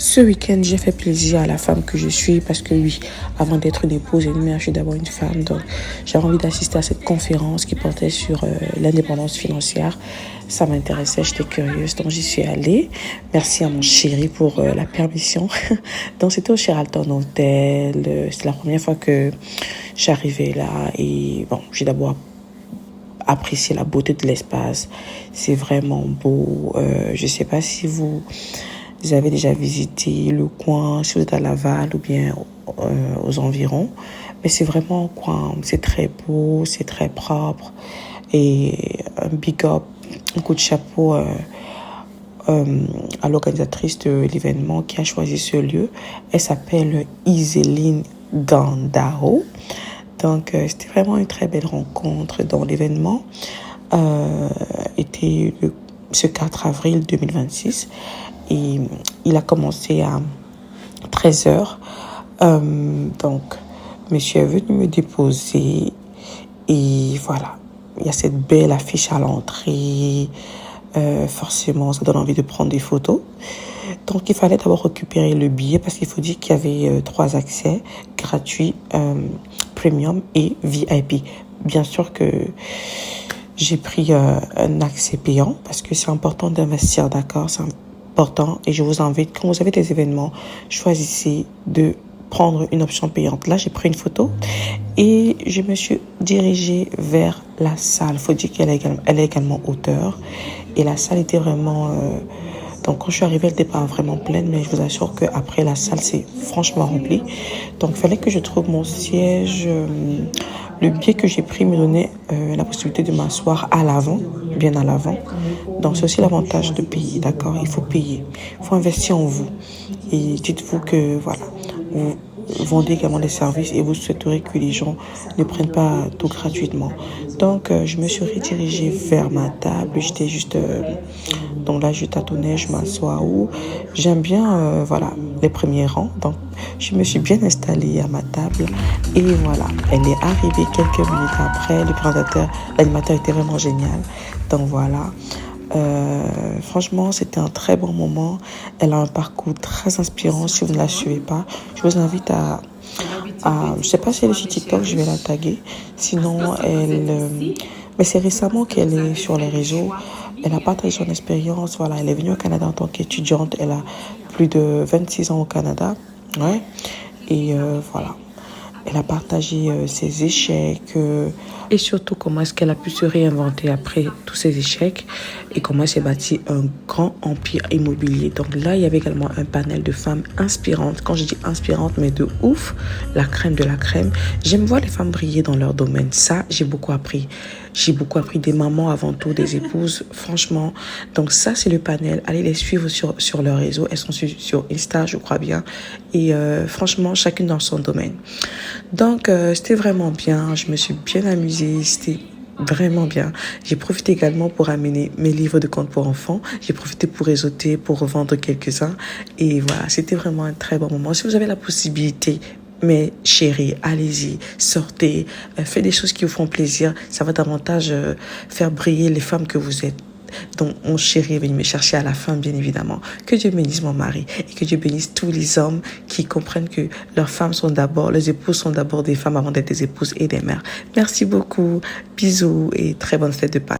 Ce week-end, j'ai fait plaisir à la femme que je suis parce que oui, avant d'être une épouse et une mère, je suis d'abord une femme. Donc, j'avais envie d'assister à cette conférence qui portait sur l'indépendance financière. Ça m'intéressait, j'étais curieuse, donc j'y suis allée. Merci à mon chéri pour la permission. Donc, c'était au Sheraton Hotel. C'est la première fois que j'arrivais là et bon, j'ai d'abord apprécié la beauté de l'espace. C'est vraiment beau. Je sais pas si vous avez déjà visité le coin, si vous êtes à Laval ou bien aux environs. Mais c'est vraiment un coin, c'est très beau, c'est très propre. Et un big up, un coup de chapeau à l'organisatrice de l'événement qui a choisi ce lieu. Elle s'appelle Iseline Gandao. Donc, c'était vraiment une très belle rencontre. Dans l'événement était ce 4 avril 2026 et il a commencé à 13h. Donc, monsieur est venu me déposer et voilà, il y a cette belle affiche à l'entrée. Forcément, ça donne envie de prendre des photos. Donc, il fallait d'abord récupérer le billet parce qu'il faut dire qu'il y avait 3 accès gratuits, premium et VIP. Bien sûr que j'ai pris un accès payant parce que c'est important d'investir, d'accord? C'est important et je vous invite, quand vous avez des événements, choisissez de prendre une option payante. Là, j'ai pris une photo et je me suis dirigée vers la salle. Il faut dire qu'elle est également auteure et la salle était vraiment... donc, quand je suis arrivée, elle n'était pas vraiment pleine, mais je vous assure qu'après, la salle, c'est franchement rempli. Donc, il fallait que je trouve mon siège. Le billet que j'ai pris me donnait la possibilité de m'asseoir à l'avant, bien à l'avant. Donc, c'est aussi l'avantage de payer, d'accord? Il faut payer. Il faut investir en vous. Et dites-vous que, voilà, vous vendez également des services et vous souhaiterez que les gens ne prennent pas tout gratuitement. Donc, je me suis redirigée vers ma table. J'étais juste... donc là, je tâtonnais, je m'assois où j'aime bien, voilà, les premiers rangs. Donc, je me suis bien installée à ma table. Et voilà, elle est arrivée quelques minutes après. Le présentateur, l'animateur était vraiment génial. Donc voilà. Franchement, c'était un très bon moment. Elle a un parcours très inspirant. Si vous ne la suivez pas, je vous invite à je sais pas si elle est sur TikTok, je vais la taguer. Sinon, mais c'est récemment qu'elle est sur les réseaux. Elle a partagé son expérience. Voilà, elle est venue au Canada en tant qu'étudiante. Elle a plus de 26 ans au Canada. Ouais. Et voilà. Elle a partagé ses échecs et surtout comment est-ce qu'elle a pu se réinventer après tous ces échecs et comment elle s'est bâti un grand empire immobilier. Donc là, il y avait également un panel de femmes inspirantes. Quand je dis inspirantes, mais de ouf, la crème de la crème. J'aime voir les femmes briller dans leur domaine. Ça, j'ai beaucoup appris. J'ai beaucoup appris des mamans avant tout, des épouses, franchement. Donc ça, c'est le panel. Allez les suivre sur leur réseau. Elles sont sur Insta, je crois bien. Et franchement, chacune dans son domaine. Donc, c'était vraiment bien. Je me suis bien amusée. C'était vraiment bien. J'ai profité également pour amener mes livres de contes pour enfants. J'ai profité pour réseauter, pour revendre quelques-uns. Et voilà, c'était vraiment un très bon moment. Si vous avez la possibilité, mais chérie, allez-y, sortez, faites des choses qui vous font plaisir. Ça va davantage faire briller les femmes que vous êtes. Donc, mon chéri est venu me chercher à la fin, bien évidemment. Que Dieu bénisse mon mari et que Dieu bénisse tous les hommes qui comprennent que leurs femmes sont d'abord, les épouses sont d'abord des femmes avant d'être des épouses et des mères. Merci beaucoup. Bisous et très bonne fête de Pâques.